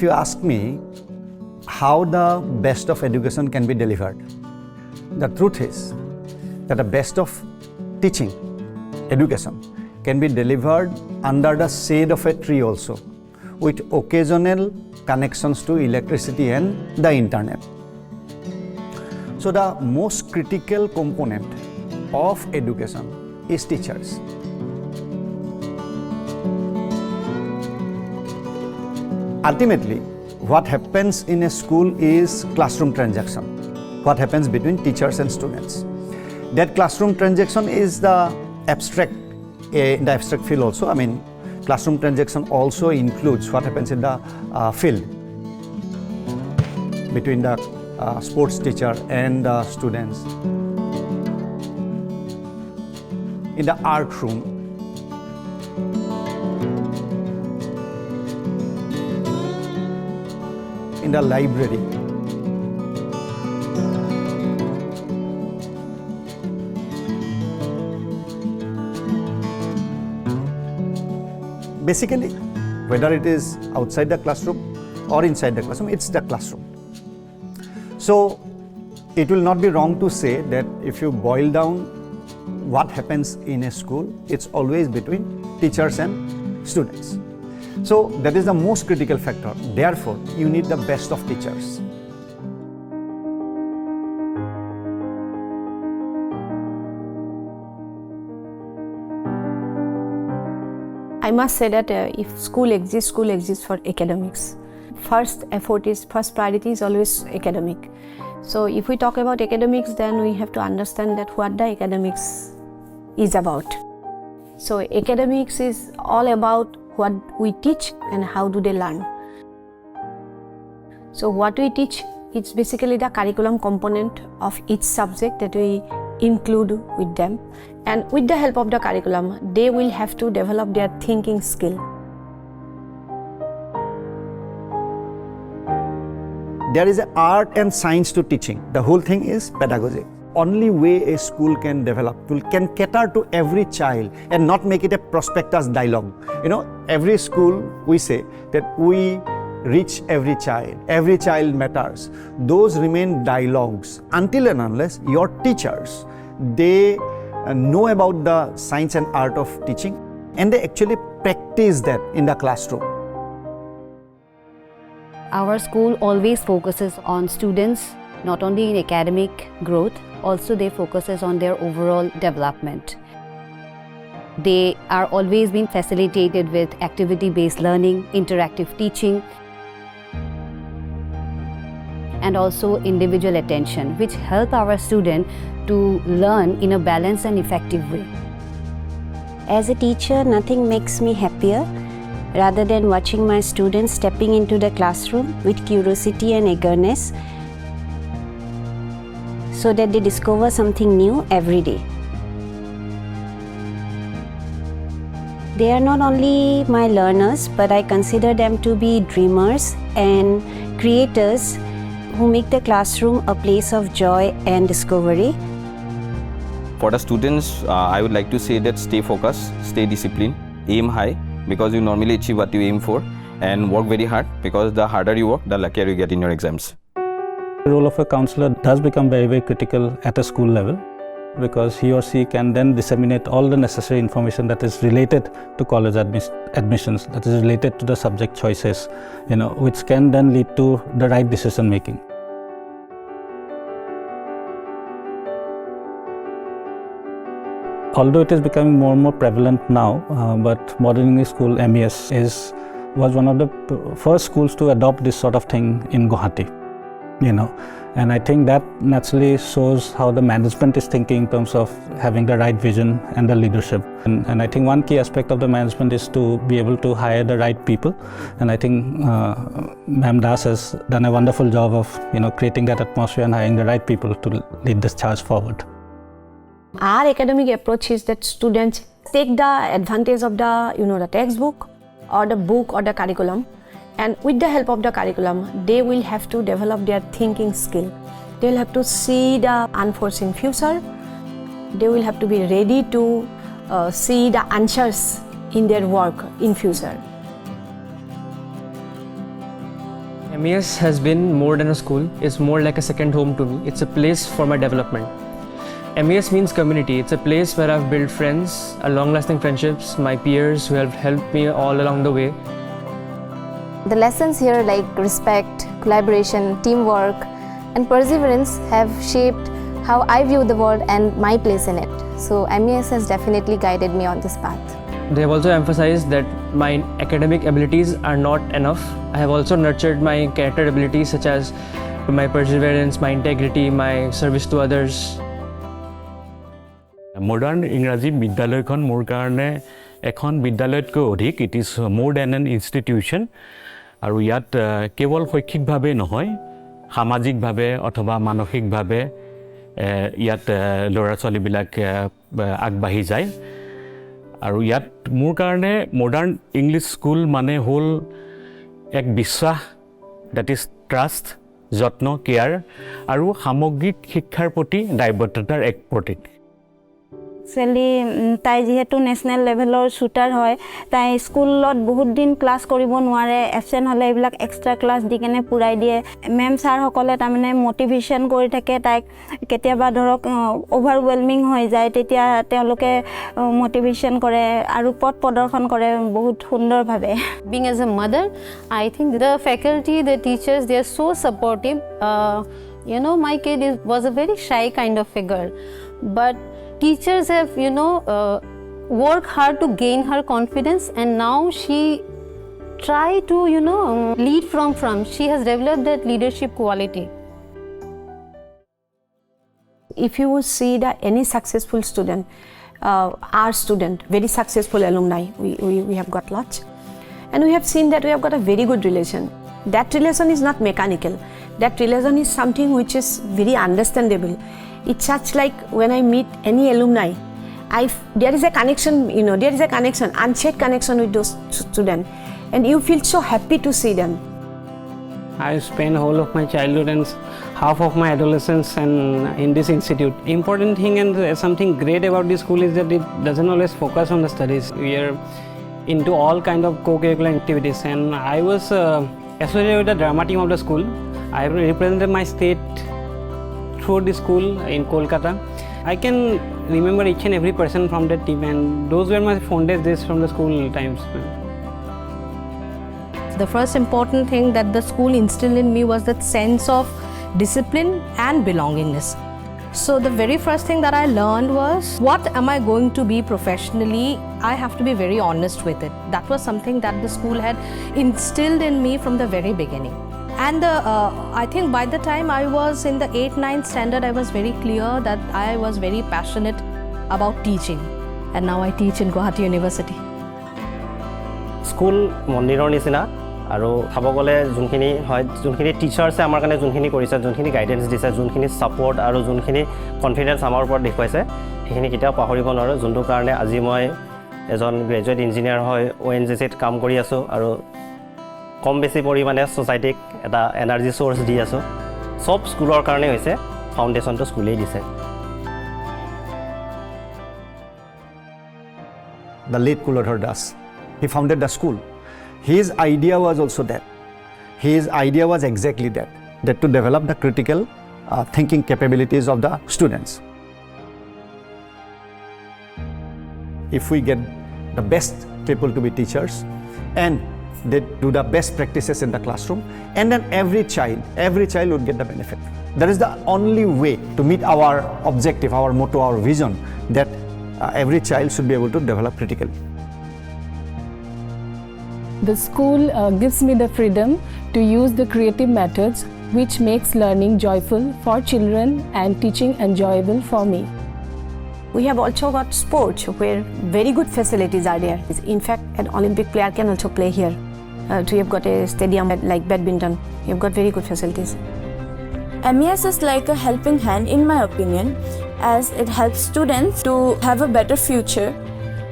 you ask me how the best of education can be delivered, the truth is that the best of teaching, education, can be delivered under the shade of a tree also, with occasional connections to electricity and the internet. So the most critical component of education is teachers. Ultimately, what happens in a school is classroom transaction. What happens between teachers and students. That classroom transaction is the abstract, in the abstract field also. I mean, classroom transaction also includes what happens in the field between the sports teacher and the students. In the art room, in the library, basically, whether it is outside the classroom or inside the classroom, it's the classroom. So it will not be wrong to say that if you boil down what happens in a school, it's always between teachers and students. So that is the most critical factor. Therefore, you need the best of teachers. I must say that if school exists for academics. First priority is always academic. So if we talk about academics, then we have to understand that what the academics is about. So academics is all about what we teach and how do they learn. So what we teach, it's basically the curriculum component of each subject that we include with them, and with the help of the curriculum, they will have to develop their thinking skill. There is an art and science to teaching. The whole thing is pedagogy. Only way a school can develop, can cater to every child and not make it a prospectus dialogue. You know, every school we say that we reach every child matters. Those remain dialogues until and unless your teachers, they know about the science and art of teaching and they actually practice that in the classroom. Our school always focuses on students, not only in academic growth, also they focuses on their overall development. They are always being facilitated with activity-based learning, interactive teaching, and also individual attention, which help our student to learn in a balanced and effective way. As a teacher, nothing makes me happier rather than watching my students stepping into the classroom with curiosity and eagerness so that they discover something new every day. They are not only my learners, but I consider them to be dreamers and creators who make the classroom a place of joy and discovery. For the students, I would like to say that stay focused, stay disciplined, aim high, because you normally achieve what you aim for, and work very hard, because the harder you work, the luckier you get in your exams. The role of a counselor does become very, very critical at a school level, because he or she can then disseminate all the necessary information that is related to college admissions, that is related to the subject choices, which can then lead to the right decision making. Although it is becoming more and more prevalent now, but Modern English School MES was one of the first schools to adopt this sort of thing in Guwahati. And I think that naturally shows how the management is thinking in terms of having the right vision and the leadership. And I think one key aspect of the management is to be able to hire the right people. And I think Ma'am Das has done a wonderful job of creating that atmosphere and hiring the right people to lead this charge forward. Our academic approach is that students take the advantage of the textbook or the book or the curriculum, and with the help of the curriculum, they will have to develop their thinking skill. They will have to see the unforeseen future. They will have to be ready to see the answers in their work in future. MES has been more than a school. It's more like a second home to me. It's a place for my development. MES means community. It's a place where I've built friends, long-lasting friendships, my peers who have helped me all along the way. The lessons here like respect, collaboration, teamwork, and perseverance have shaped how I view the world and my place in it. So MES has definitely guided me on this path. They have also emphasized that my academic abilities are not enough. I have also nurtured my character abilities such as my perseverance, my integrity, my service to others. Modern English বিদ্যালয়খন মোৰ কাৰণে এখন বিদ্যালয়তকৈ অধিক it is মোৰ than n institution আৰু ইয়াত কেৱল শৈক্ষিকভাৱে নহয় সামাজিকভাৱে অথবা মানসিকভাৱে ইয়াত ল'ৰা ছোৱালীবিলাক আগবাঢ়ি যায় আৰু ইয়াত মোৰ কাৰণে মডাৰ্ণ ইংলিছ স্কুল মানে হ'ল এক বিশ্বাস দ্যাট ইজ ট্ৰাষ্ট যত্ন কেয়াৰ আৰু সামগ্ৰিক শিক্ষাৰ প্ৰতি দায়বদ্ধতাৰ এক প্ৰতীক একচুৱেলি তাই যিহেতু নেশ্যনেল লেভেলৰ শ্বুটাৰ হয় তাই স্কুলত বহুত দিন ক্লাছ কৰিব নোৱাৰে এবচেণ্ট হ'লে এইবিলাক এক্সট্ৰা ক্লাছ দি কেনে পূৰাই দিয়ে মেম ছাৰসকলে তাৰমানে মটিভেশ্যন কৰি থাকে তাইক কেতিয়াবা ধৰক অভাৰৱেলমিং হৈ যায় তেতিয়া তেওঁলোকে মটিভেশ্যন কৰে আৰু পথ প্ৰদৰ্শন কৰে বহুত সুন্দৰভাৱে Being as a mother, I think the faculty, the teachers, they are so supportive. My kid was a very shy kind of figure, but teachers have, worked hard to gain her confidence, and now she try to, lead from. She has developed that leadership quality. If you would see that any successful student, our student, very successful alumni, we have got lots. And we have seen that we have got a very good relation. That relation is not mechanical. That relation is something which is very understandable. It's such like when I meet any alumni, there is a connection, there is a connection, unshared connection with those students. And you feel so happy to see them. I spent whole of my childhood and half of my adolescence and in this institute. Important thing and something great about this school is that it doesn't always focus on the studies. We are into all kind of co-curricular activities, and I was associated with the drama team of the school. I represented my state through the school in Kolkata. I can remember each and every person from that team, and those were my fondest days from the school times. The first important thing that the school instilled in me was that sense of discipline and belongingness. So the very first thing that I learned was, what am I going to be professionally? I have to be very honest with it. That was something that the school had instilled in me from the very beginning. And I think by the time I was in the 8th, 9th standard, I was very clear that I was very passionate about teaching. And now I teach in Guwahati University. School মন্দিৰৰ নিচিনা আৰু খাব গ'লে যোনখিনি টিচাৰ্ছে আমাৰ কাৰণে যোনখিনি কৰিছে যোনখিনি গাইডেন্স দিছে যোনখিনি ছাপোৰ্ট আৰু যোনখিনি কনফিডেন্স আমাৰ ওপৰত দেখুৱাইছে সেইখিনি কেতিয়াও পাহৰিব নোৱাৰোঁ যোনটো কাৰণে আজি মই এজন গ্ৰেজুৱেট ইঞ্জিনিয়াৰ হয় ONGCত কাম কৰি আছোঁ আৰু কম বেছি পৰিমাণে ছ'চাইটিক এটা এনাৰ্জি চ'ৰ্চ দি আছোঁ সব স্কুলৰ কাৰণে হৈছে ফাউণ্ডেশ্যনটো স্কুলেই দিছে The late Kuladhar Das, he founded the school. His idea was also that. His idea was exactly that to develop the critical thinking capabilities of the students. If we get the best people to be teachers and they do the best practices in the classroom, and then every child would get the benefit. That is the only way to meet our objective, our motto, our vision, that every child should be able to develop critically. The school gives me the freedom to use the creative methods which makes learning joyful for children and teaching enjoyable for me. We have also got sports where very good facilities are there. In fact, an Olympic player can also play here. We have got a stadium like badminton. You have got very good facilities. MES is like a helping hand in my opinion, as it helps students to have a better future.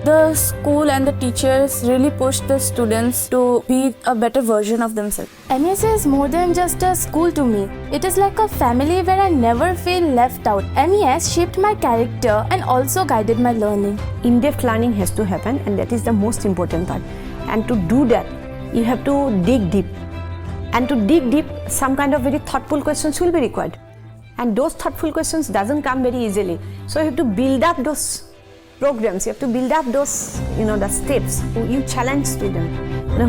The school and the teachers really push the students to be a better version of themselves. MES is more than just a school to me. It is like a family where I never feel left out. MES shaped my character and also guided my learning. In-depth learning has to happen, and that is the most important part. And to do that, you have to dig deep. And to dig deep, some kind of very thoughtful questions will be required. And those thoughtful questions doesn't come very easily. So you have to build up those programs, you have to build up those, the steps. You challenge student.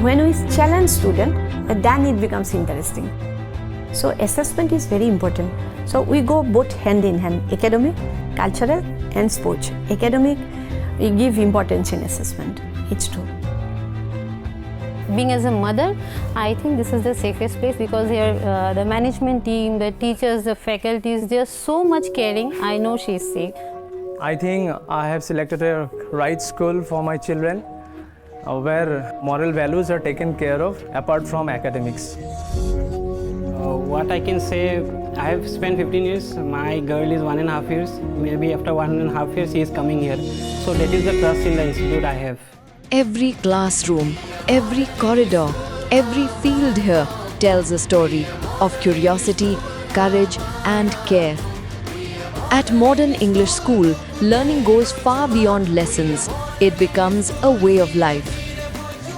When we challenge student, then it becomes interesting. So assessment is very important. So we go both hand in hand, academic, cultural and sports. Academic, we give importance in assessment. It's true. Being as a mother, I think this is the safest place because here the management team, the teachers, the faculties, they are so much caring. I know she is safe. I think I have selected a right school for my children where moral values are taken care of apart from academics. What I can say, I have spent 15 years. My girl is 1.5 years. Maybe after 1.5 years, she is coming here. So that is the trust in the institute I have. Every classroom, every corridor, every field here tells a story of curiosity, courage and care. At Modern English School, learning goes far beyond lessons. It becomes a way of life.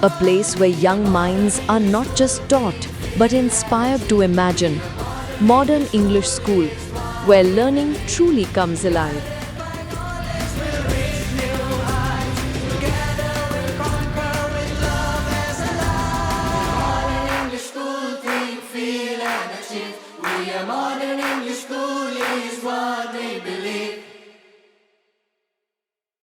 A place where young minds are not just taught, but inspired to imagine. Modern English School, where learning truly comes alive.